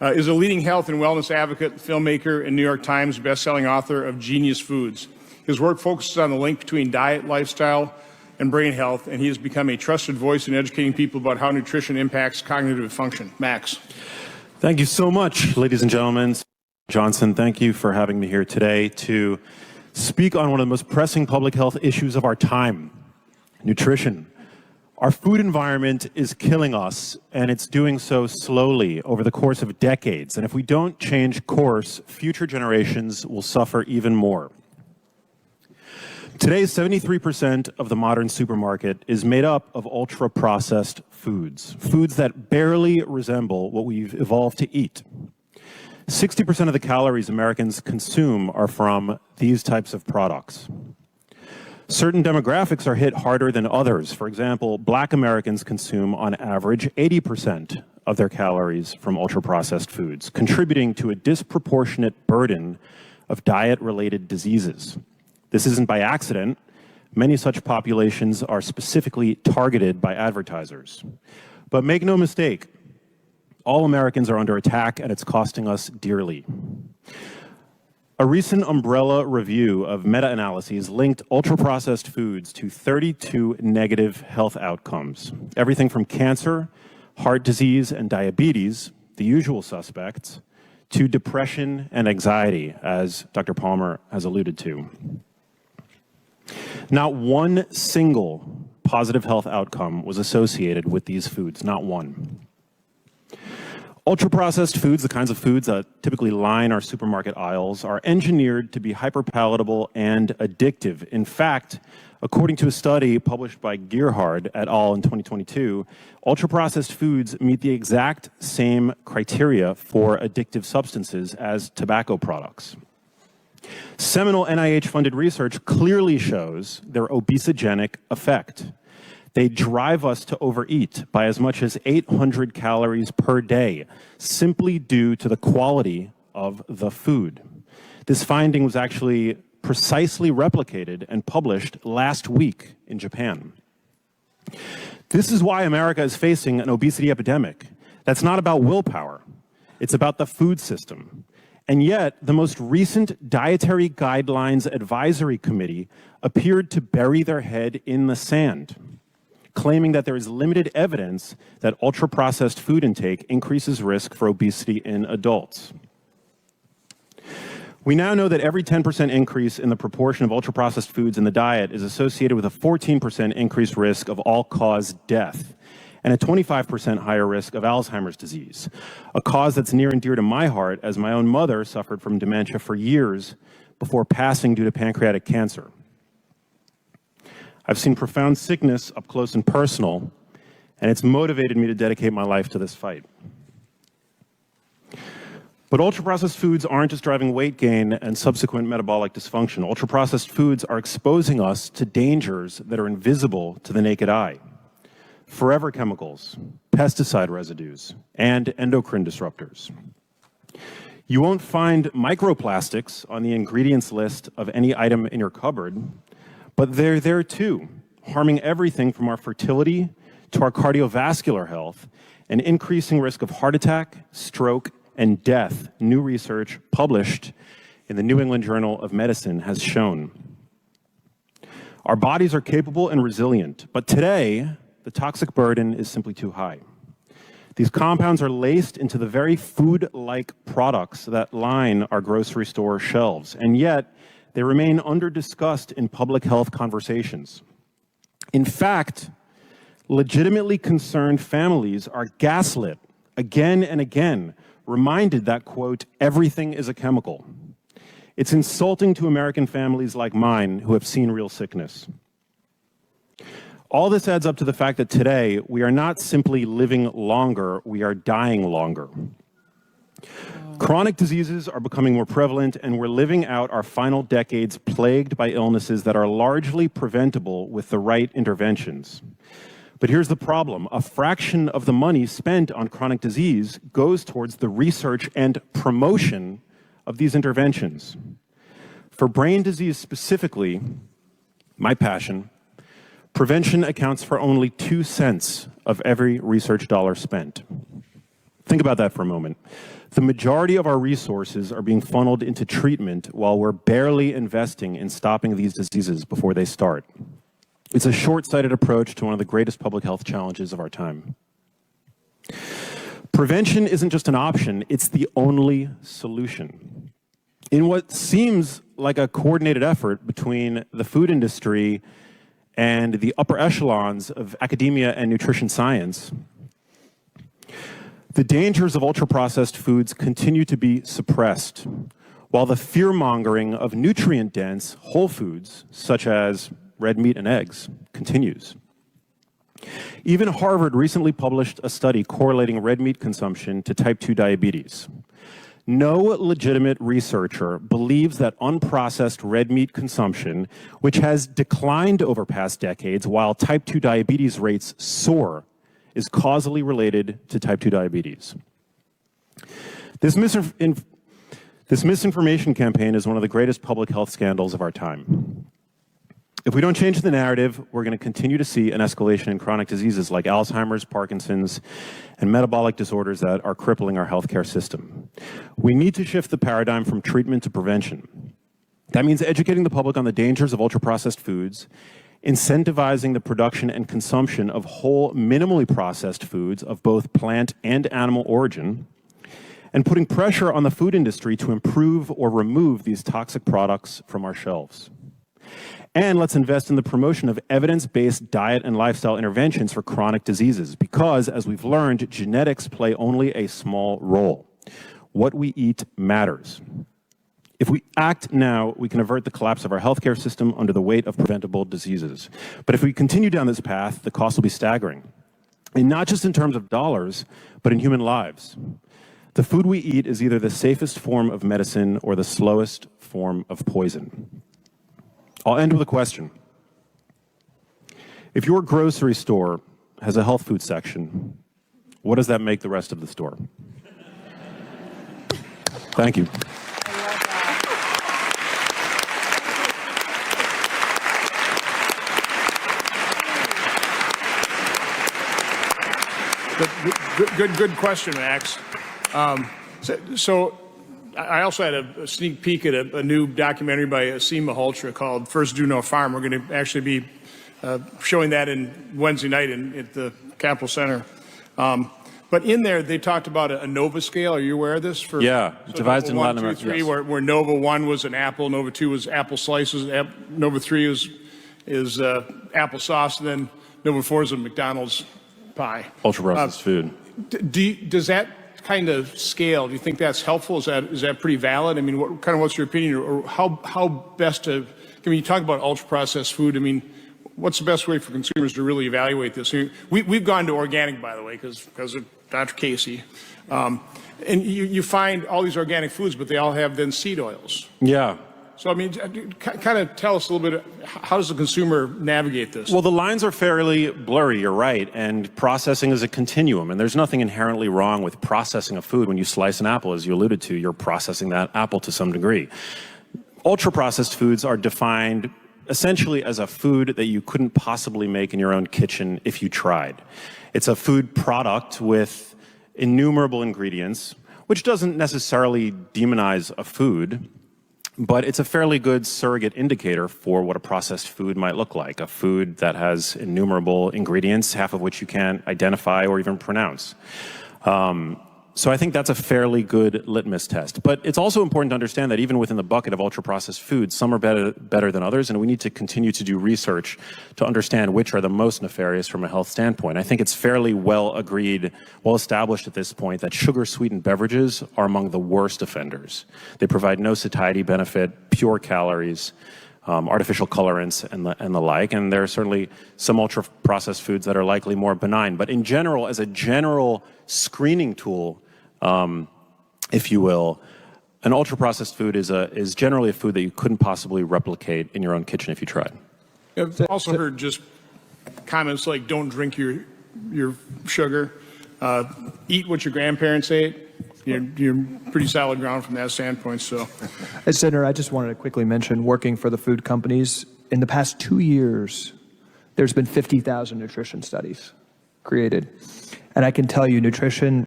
is a leading health and wellness advocate, filmmaker, and New York Times bestselling author of Genius Foods. His work focuses on the link between diet, lifestyle, and brain health, and he has become a trusted voice in educating people about how nutrition impacts cognitive function. Max. Thank you so much, ladies and gentlemen. Johnson, thank you for having me here today to speak on one of the most pressing public health issues of our time, nutrition. Our food environment is killing us, and it's doing so slowly over the course of decades. And if we don't change course, future generations will suffer even more. Today, 73% of the modern supermarket is made up of ultra-processed foods, foods that barely resemble what we've evolved to eat. 60% of the calories Americans consume are from these types of products. Certain demographics are hit harder than others. For example, Black Americans consume, on average, 80% of their calories from ultra-processed foods, contributing to a disproportionate burden of diet-related diseases. This isn't by accident. Many such populations are specifically targeted by advertisers. But make no mistake, all Americans are under attack, and it's costing us dearly. A recent umbrella review of meta-analyses linked ultra-processed foods to 32 negative health outcomes. Everything from cancer, heart disease, and diabetes, the usual suspects, to depression and anxiety, as Dr. Palmer has alluded to. Not one single positive health outcome was associated with these foods, not one. Ultra-processed foods, the kinds of foods that typically line our supermarket aisles, are engineered to be hyperpalatable and addictive. In fact, according to a study published by Gerhard et al. In 2022, ultra-processed foods meet the exact same criteria for addictive substances as tobacco products. Seminal NIH-funded research clearly shows their obesogenic effect. They drive us to overeat by as much as 800 calories per day, simply due to the quality of the food. This finding was actually precisely replicated and published last week in Japan. This is why America is facing an obesity epidemic. That's not about willpower. It's about the food system. And yet, the most recent Dietary Guidelines Advisory Committee appeared to bury their head in the sand, claiming that there is limited evidence that ultra-processed food intake increases risk for obesity in adults. We now know that every 10% increase in the proportion of ultra-processed foods in the diet is associated with a 14% increased risk of all-cause death and a 25% higher risk of Alzheimer's disease, a cause that's near and dear to my heart, as my own mother suffered from dementia for years before passing due to pancreatic cancer. I've seen profound sickness up close and personal, and it's motivated me to dedicate my life to this fight. But ultra-processed foods aren't just driving weight gain and subsequent metabolic dysfunction. Ultra-processed foods are exposing us to dangers that are invisible to the naked eye. Forever chemicals, pesticide residues, and endocrine disruptors. You won't find microplastics on the ingredients list of any item in your cupboard, but they're there too, harming everything from our fertility to our cardiovascular health and increasing risk of heart attack, stroke, and death, new research published in the New England Journal of Medicine has shown. Our bodies are capable and resilient, but today, the toxic burden is simply too high. These compounds are laced into the very food-like products that line our grocery store shelves, and yet they remain under-discussed in public health conversations. In fact, legitimately concerned families are gaslit again and again, reminded that, quote, everything is a chemical. It's insulting to American families like mine who have seen real sickness. All this adds up to the fact that today we are not simply living longer, we are dying longer. Chronic diseases are becoming more prevalent, and we're living out our final decades plagued by illnesses that are largely preventable with the right interventions. But here's the problem. A fraction of the money spent on chronic disease goes towards the research and promotion of these interventions. For brain disease specifically, my passion, prevention accounts for only 2 cents of every research dollar spent. Think about that for a moment. The majority of our resources are being funneled into treatment while we're barely investing in stopping these diseases before they start. It's a short-sighted approach to one of the greatest public health challenges of our time. Prevention isn't just an option, it's the only solution. In what seems like a coordinated effort between the food industry and the upper echelons of academia and nutrition science, the dangers of ultra-processed foods continue to be suppressed, while the fear-mongering of nutrient-dense whole foods, such as red meat and eggs, continues. Even Harvard recently published a study correlating red meat consumption to type 2 diabetes. No legitimate researcher believes that unprocessed red meat consumption, which has declined over past decades while type 2 diabetes rates soar, is causally related to type 2 diabetes. This misinformation campaign is one of the greatest public health scandals of our time. If we don't change the narrative, we're going to continue to see an escalation in chronic diseases like Alzheimer's, Parkinson's, and metabolic disorders that are crippling our healthcare system. We need to shift the paradigm from treatment to prevention. That means educating the public on the dangers of ultra-processed foods, incentivizing the production and consumption of whole, minimally processed foods of both plant and animal origin, and putting pressure on the food industry to improve or remove these toxic products from our shelves. And let's invest in the promotion of evidence-based diet and lifestyle interventions for chronic diseases, because, as we've learned, genetics play only a small role. What we eat matters. If we act now, we can avert the collapse of our healthcare system under the weight of preventable diseases. But if we continue down this path, the cost will be staggering. And not just in terms of dollars, but in human lives. The food we eat is either the safest form of medicine or the slowest form of poison. I'll end with a question. If your grocery store has a health food section, what does that make the rest of the store? Thank you. Good question, Max. So I also had a sneak peek at a new documentary by Asim Malhotra called First Do No Farm. We're going to actually be showing that in Wednesday night at the Capitol Center. But in there, they talked about a NOVA scale. Are you aware of this? Yeah, devised in Latin America. 1, 2, 3, where NOVA 1 was an apple, NOVA 2 was apple slices, NOVA 3 is applesauce, and then NOVA 4 is a McDonald's pie. Ultra-processed food. Does that kind of scale, do you think that's helpful? Is that pretty valid? I mean, what's your opinion, or how best to? I mean, you talk about ultra-processed food. I mean, what's the best way for consumers to really evaluate this? I mean, we've gone to organic, by the way, because of Dr. Casey, and you find all these organic foods, but they all have then seed oils. Yeah. So, I mean, kind of tell us a little bit, how does the consumer navigate this? Well, the lines are fairly blurry, you're right, and processing is a continuum, and there's nothing inherently wrong with processing a food. When you slice an apple, as you alluded to, you're processing that apple to some degree. Ultra-processed foods are defined essentially as a food that you couldn't possibly make in your own kitchen if you tried. It's a food product with innumerable ingredients, which doesn't necessarily demonize a food, but it's a fairly good surrogate indicator for what a processed food might look like, a food that has innumerable ingredients, half of which you can't identify or even pronounce. So I think that's a fairly good litmus test. But it's also important to understand that even within the bucket of ultra-processed foods, some are better than others, and we need to continue to do research to understand which are the most nefarious from a health standpoint. I think it's fairly well established at this point that sugar-sweetened beverages are among the worst offenders. They provide no satiety benefit, pure calories, artificial colorants and the like, and there are certainly some ultra-processed foods that are likely more benign. But in general, as a general screening tool, if you will, an ultra-processed food is generally a food that you couldn't possibly replicate in your own kitchen if you tried. I've also heard just comments like, don't drink your sugar, eat what your grandparents ate. You're pretty solid ground from that standpoint. So, Senator, I just wanted to quickly mention, working for the food companies, in the past 2 years, there's been 50,000 nutrition studies created. And I can tell you, nutrition